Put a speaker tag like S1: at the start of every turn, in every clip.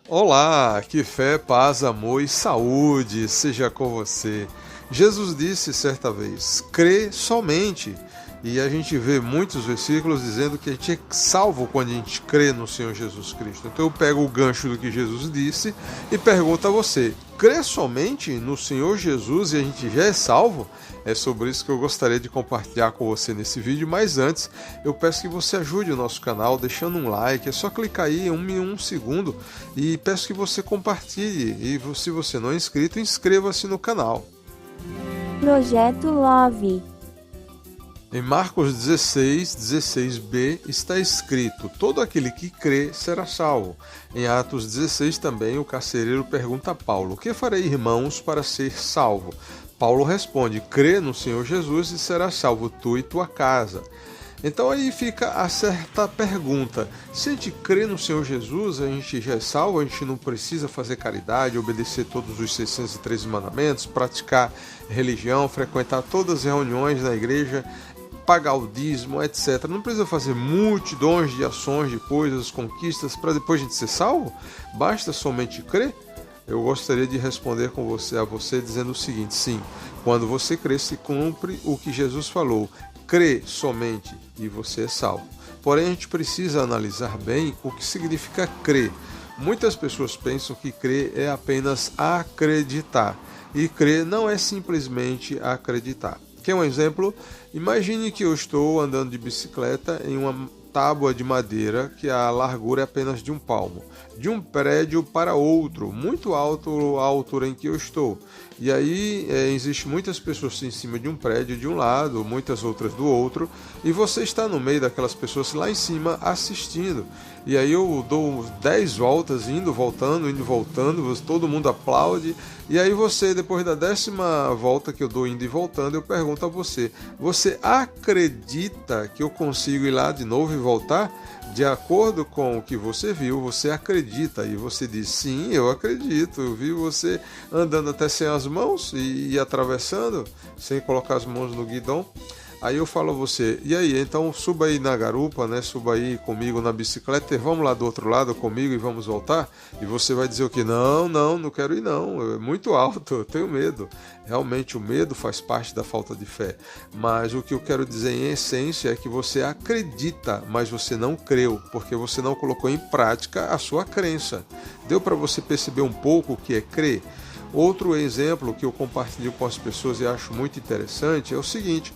S1: Olá, que fé, paz, amor e saúde seja com você. Jesus disse certa vez: crê somente. E a gente vê muitos versículos dizendo que a gente é salvo quando a gente crê no Senhor Jesus Cristo. Então eu pego o gancho do que Jesus disse e pergunto a você: crê somente no Senhor Jesus e a gente já é salvo? É sobre isso que eu gostaria de compartilhar com você nesse vídeo, mas antes eu peço que você ajude o nosso canal deixando um like, é só clicar aí em um segundo e peço que você compartilhe e se você não é inscrito, inscreva-se no canal.
S2: Projeto Love.
S1: Em Marcos 16, 16b está escrito: todo aquele que crê será salvo. Em Atos 16 também o carcereiro pergunta a Paulo: o que farei, irmãos, para ser salvo? Paulo responde: crê no Senhor Jesus e serás salvo tu e tua casa. Então aí fica a certa pergunta: se a gente crê no Senhor Jesus, a gente já é salvo, a gente não precisa fazer caridade, obedecer todos os 613 mandamentos, praticar religião, frequentar todas as reuniões na igreja, pagar o dízimo, etc. Não precisa fazer multidões de ações, de coisas, conquistas, para depois a gente ser salvo? Basta somente crer? Eu gostaria de responder a você dizendo o seguinte: sim, quando você crê, se cumpre o que Jesus falou. Crê somente e você é salvo. Porém, a gente precisa analisar bem o que significa crer. Muitas pessoas pensam que crer é apenas acreditar. E crer não é simplesmente acreditar. Quer um exemplo? Imagine que eu estou andando de bicicleta em uma tábua de madeira que a largura é apenas de um palmo, de um prédio para outro, muito alto a altura em que eu estou. E aí existe muitas pessoas em cima de um prédio de um lado, muitas outras do outro, e você está no meio daquelas pessoas lá em cima assistindo. E aí eu dou 10 voltas, indo, voltando, todo mundo aplaude. E aí você, depois da 10ª volta que eu dou indo e voltando, eu pergunto a você: você acredita que eu consigo ir lá de novo e voltar? De acordo com o que você viu, você acredita. E você diz: sim, eu acredito. Eu vi você andando até sem as mãos e atravessando, sem colocar as mãos no guidão. Aí eu falo a você: e aí, então suba aí na garupa, né? Suba aí comigo na bicicleta e vamos lá do outro lado comigo e vamos voltar? E você vai dizer o quê? Não quero ir não, é muito alto, eu tenho medo. Realmente o medo faz parte da falta de fé. Mas o que eu quero dizer em essência é que você acredita, mas você não creu, porque você não colocou em prática a sua crença. Deu para você perceber um pouco o que é crer? Outro exemplo que eu compartilho com as pessoas e acho muito interessante é o seguinte: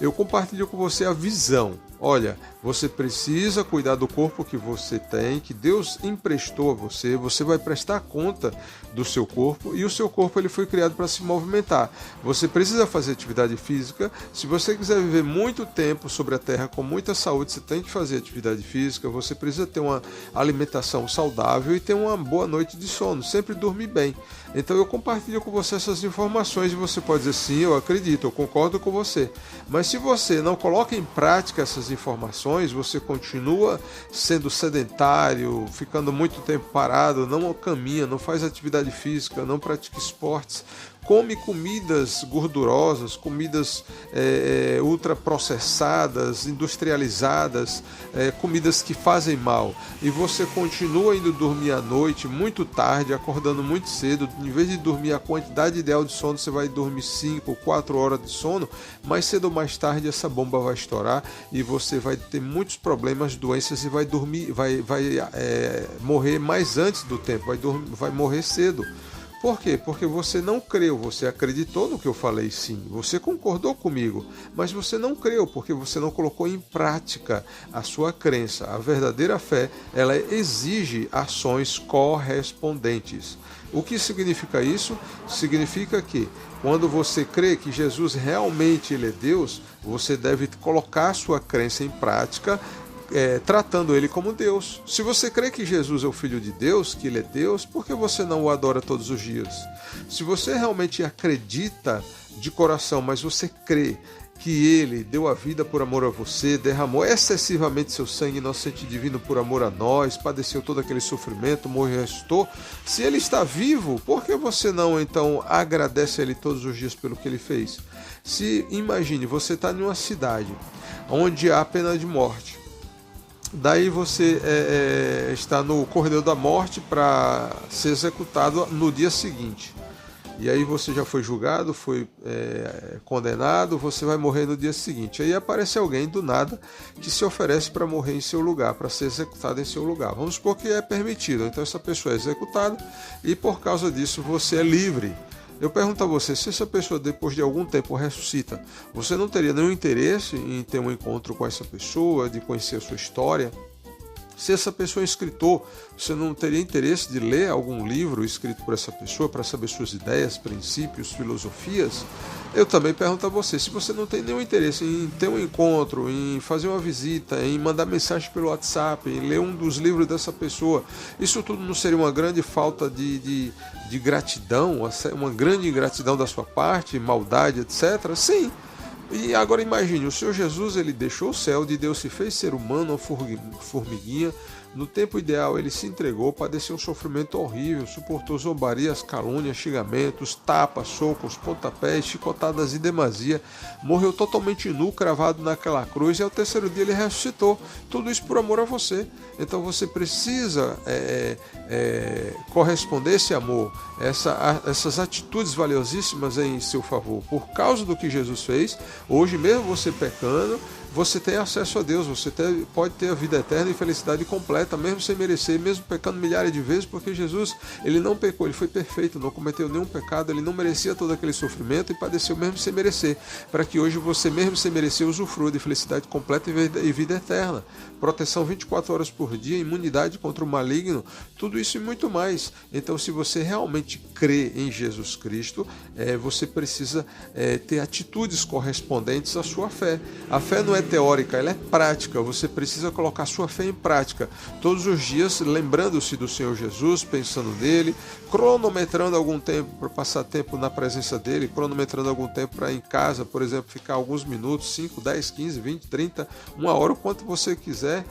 S1: eu compartilho com você a visão. Olha, você precisa cuidar do corpo que você tem, que Deus emprestou a você. Você vai prestar conta do seu corpo e o seu corpo ele foi criado para se movimentar. Você precisa fazer atividade física. Se você quiser viver muito tempo sobre a terra com muita saúde, você tem que fazer atividade física. Você precisa ter uma alimentação saudável e ter uma boa noite de sono, sempre dormir bem. Então eu compartilho com você essas informações e você pode dizer: sim, eu acredito, eu concordo com você. Mas se você não coloca em prática essas informações, você continua sendo sedentário, ficando muito tempo parado, não caminha, não faz atividade física, não pratica esportes, come comidas gordurosas, comidas ultraprocessadas, industrializadas, comidas que fazem mal, e você continua indo dormir à noite muito tarde, acordando muito cedo. Em vez de dormir a quantidade ideal de sono, você vai dormir 5 ou 4 horas de sono, mais cedo ou mais tarde essa bomba vai estourar e você vai ter muitos problemas, doenças, e vai morrer mais antes do tempo, vai morrer cedo. Por quê? Porque você não creu, você acreditou no que eu falei, sim, você concordou comigo, mas você não creu porque você não colocou em prática a sua crença. A verdadeira fé, ela exige ações correspondentes. O que significa isso? Significa que quando você crê que Jesus realmente ele é Deus, você deve colocar a sua crença em prática, tratando ele como Deus. Se você crê que Jesus é o Filho de Deus, que ele é Deus, por que você não o adora todos os dias? Se você realmente acredita de coração, mas você crê que ele deu a vida por amor a você, derramou excessivamente seu sangue inocente e divino por amor a nós, padeceu todo aquele sofrimento, morreu e ressuscitou, se ele está vivo, por que você não então agradece a ele todos os dias pelo que ele fez? Se imagine, você está em uma cidade onde há pena de morte, Daí você está no corredor da morte para ser executado no dia seguinte. E aí você já foi julgado, foi condenado, você vai morrer no dia seguinte. Aí aparece alguém do nada que se oferece para morrer em seu lugar, para ser executado em seu lugar. Vamos supor que é permitido. Então essa pessoa é executada e por causa disso você é livre. Eu pergunto a você, se essa pessoa depois de algum tempo ressuscita, você não teria nenhum interesse em ter um encontro com essa pessoa, de conhecer a sua história? Se essa pessoa é escritor, você não teria interesse de ler algum livro escrito por essa pessoa para saber suas ideias, princípios, filosofias? Eu também pergunto a você, se você não tem nenhum interesse em ter um encontro, em fazer uma visita, em mandar mensagem pelo WhatsApp, em ler um dos livros dessa pessoa, isso tudo não seria uma grande falta de gratidão, uma grande ingratidão da sua parte, maldade, etc.? Sim. E agora imagine, o Senhor Jesus, ele deixou o céu, de Deus se fez ser humano, uma formiguinha. No tempo ideal ele se entregou, padeceu um sofrimento horrível, suportou zombarias, calúnias, xingamentos, tapas, socos, pontapés, chicotadas em demasia, morreu totalmente nu, cravado naquela cruz, e ao terceiro dia ele ressuscitou. Tudo isso por amor a você. Então você precisa corresponder esse amor, essas atitudes valiosíssimas em seu favor. Por causa do que Jesus fez, hoje mesmo você pecando, você tem acesso a Deus, você pode ter a vida eterna e felicidade completa, mesmo sem merecer, mesmo pecando milhares de vezes, porque Jesus, ele não pecou, ele foi perfeito, não cometeu nenhum pecado, ele não merecia todo aquele sofrimento e padeceu mesmo sem merecer, para que hoje você, mesmo sem merecer, usufrua de felicidade completa e vida eterna, proteção 24 horas por dia, imunidade contra o maligno, tudo isso e muito mais. Então, se você realmente crê em Jesus Cristo, você precisa ter atitudes correspondentes à sua fé. A fé não é teórica, ela é prática. Você precisa colocar sua fé em prática todos os dias, lembrando-se do Senhor Jesus, pensando nele, cronometrando algum tempo para passar tempo na presença dele, cronometrando algum tempo para em casa, por exemplo, ficar alguns minutos, 5, 10, 15, 20, 30, uma hora, o quanto você quiser.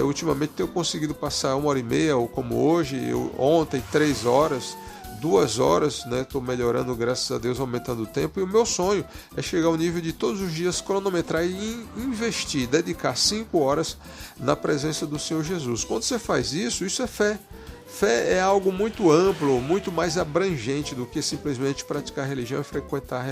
S1: Ultimamente tenho conseguido passar 1h30, ou como hoje, ontem 3 horas, 2 horas, né? Estou melhorando, graças a Deus, aumentando o tempo. E o meu sonho é chegar ao nível de todos os dias cronometrar e investir, dedicar 5 horas na presença do Senhor Jesus. Quando você faz isso, isso é fé. Fé é algo muito amplo, muito mais abrangente do que simplesmente praticar religião e frequentar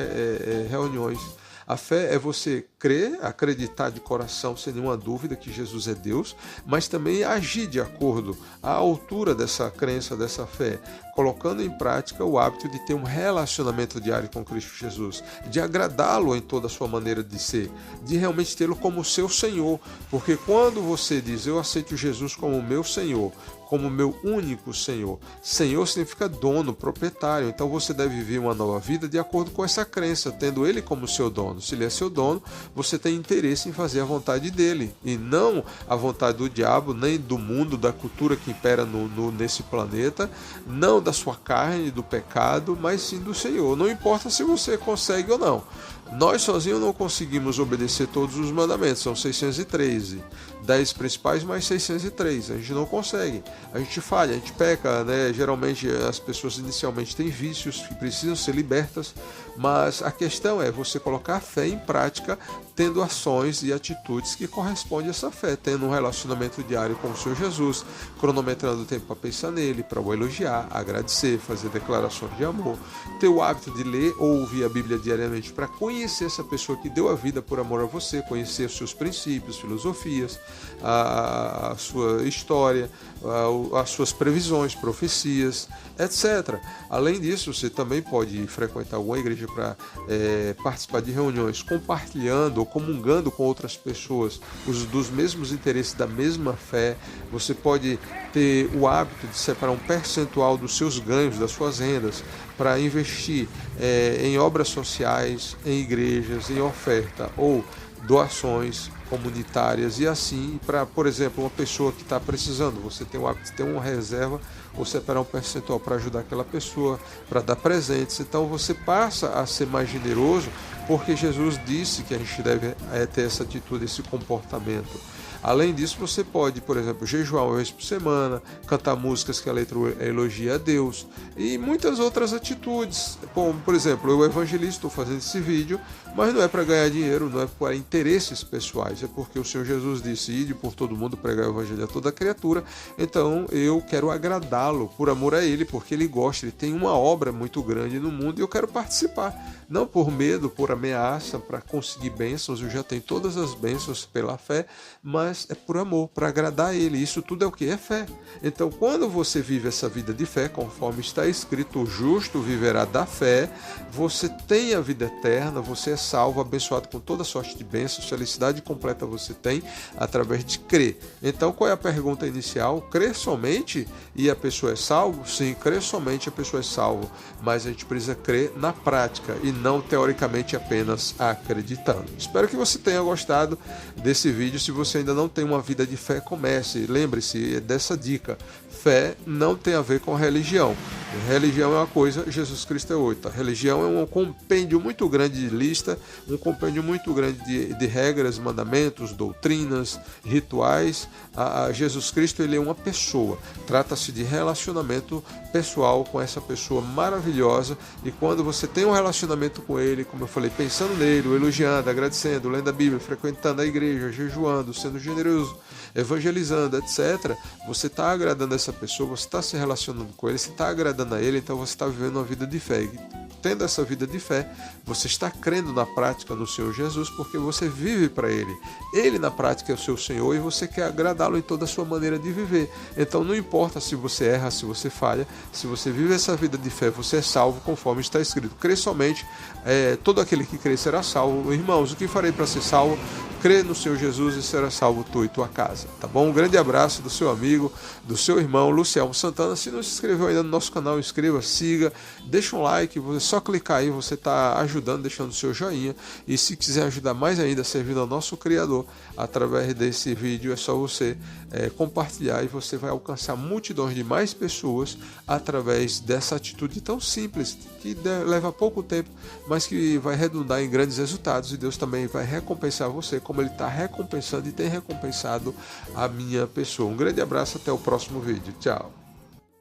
S1: reuniões. A fé é você crer, acreditar de coração, sem nenhuma dúvida, que Jesus é Deus, mas também agir de acordo à altura dessa crença, dessa fé, colocando em prática o hábito de ter um relacionamento diário com Cristo Jesus, de agradá-lo em toda a sua maneira de ser, de realmente tê-lo como seu Senhor, porque quando você diz, eu aceito Jesus como meu Senhor, como meu único Senhor. Senhor significa dono, proprietário. Então você deve viver uma nova vida de acordo com essa crença, tendo Ele como seu dono. Se Ele é seu dono, você tem interesse em fazer a vontade dele, e não a vontade do diabo, nem do mundo, da cultura que impera nesse planeta, não da sua carne, do pecado, mas sim do Senhor. Não importa se você consegue ou não. Nós sozinhos não conseguimos obedecer todos os mandamentos, são 613, 10 principais mais 603, a gente não consegue, a gente falha, a gente peca, né? Geralmente as pessoas inicialmente têm vícios que precisam ser libertas, mas a questão é você colocar a fé em prática, tendo ações e atitudes que correspondem a essa fé, tendo um relacionamento diário com o Senhor Jesus, cronometrando o tempo para pensar nele, para o elogiar, agradecer, fazer declarações de amor, ter o hábito de ler ou ouvir a Bíblia diariamente para conhecer essa pessoa que deu a vida por amor a você, conhecer os seus princípios, filosofias, a sua história, as suas previsões, profecias, etc. Além disso, você também pode frequentar alguma igreja para participar de reuniões compartilhando ou comungando com outras pessoas dos mesmos interesses, da mesma fé. Você pode ter o hábito de separar um percentual dos seus ganhos, das suas rendas, para investir em obras sociais, em igrejas, em oferta ou doações comunitárias, e assim, para, por exemplo, uma pessoa que está precisando, você tem o hábito de ter uma reserva ou separar um percentual para ajudar aquela pessoa, para dar presentes. Então você passa a ser mais generoso, porque Jesus disse que a gente deve ter essa atitude, esse comportamento. Além disso, você pode, por exemplo, jejuar uma vez por semana, cantar músicas que a letra elogia a Deus e muitas outras atitudes. Como, por exemplo, eu evangelizo, estou fazendo esse vídeo, mas não é para ganhar dinheiro, não é para interesses pessoais, é porque o Senhor Jesus disse: ide por todo mundo pregar o evangelho a toda criatura. Então eu quero agradá-lo por amor a ele, porque ele gosta, ele tem uma obra muito grande no mundo e eu quero participar. Não por medo, por ameaça, para conseguir bênçãos, eu já tenho todas as bênçãos pela fé, mas é por amor, para agradar a ele. Isso tudo é o que? É fé. Então quando você vive essa vida de fé, conforme está escrito, o justo viverá da fé, você tem a vida eterna, você é salvo, abençoado com toda sorte de bênçãos, felicidade completa você tem através de crer. Então qual é a pergunta inicial? Crer somente e a pessoa é salvo? Sim, crer somente a pessoa é salvo, mas a gente precisa crer na prática e não teoricamente apenas acreditando. Espero que você tenha gostado desse vídeo. Se você ainda não tem uma vida de fé, comece. Lembre-se dessa dica: fé não tem a ver com religião. Religião é uma coisa, Jesus Cristo é outra. Religião é um compêndio muito grande de lista, um compêndio muito grande de regras, mandamentos, doutrinas, rituais. Jesus Cristo, ele é uma pessoa. Trata-se de relacionamento pessoal com essa pessoa maravilhosa, e quando você tem um relacionamento com ele, como eu falei, pensando nele, elogiando, agradecendo, lendo a Bíblia, frequentando a igreja, jejuando, sendo generoso, evangelizando, etc., você está agradando essa pessoa, você está se relacionando com ele, você está agradando a ele, então você está vivendo uma vida de fé. E tendo essa vida de fé, você está crendo na prática no Senhor Jesus, porque você vive para ele. Ele na prática é o seu Senhor e você quer agradá-lo em toda a sua maneira de viver. Então não importa se você erra, se você falha, se você vive essa vida de fé, você é salvo conforme está escrito. Crê somente, todo aquele que crê será salvo. Irmãos, o que farei para ser salvo? Crê no Senhor Jesus e será salvo tu e tua casa, tá bom? Um grande abraço do seu amigo, do seu irmão Luciano Santana. Se não se inscreveu ainda no nosso canal, inscreva, siga, deixa um like, só clicar aí, você está ajudando, deixando o seu joinha. E se quiser ajudar mais ainda, servindo ao nosso Criador, através desse vídeo, é só você compartilhar e você vai alcançar multidões de mais pessoas através dessa atitude tão simples, que leva pouco tempo, mas que vai redundar em grandes resultados, e Deus também vai recompensar você, como Ele está recompensando e tem recompensado a minha pessoa. Um grande abraço, até o próximo vídeo. Tchau.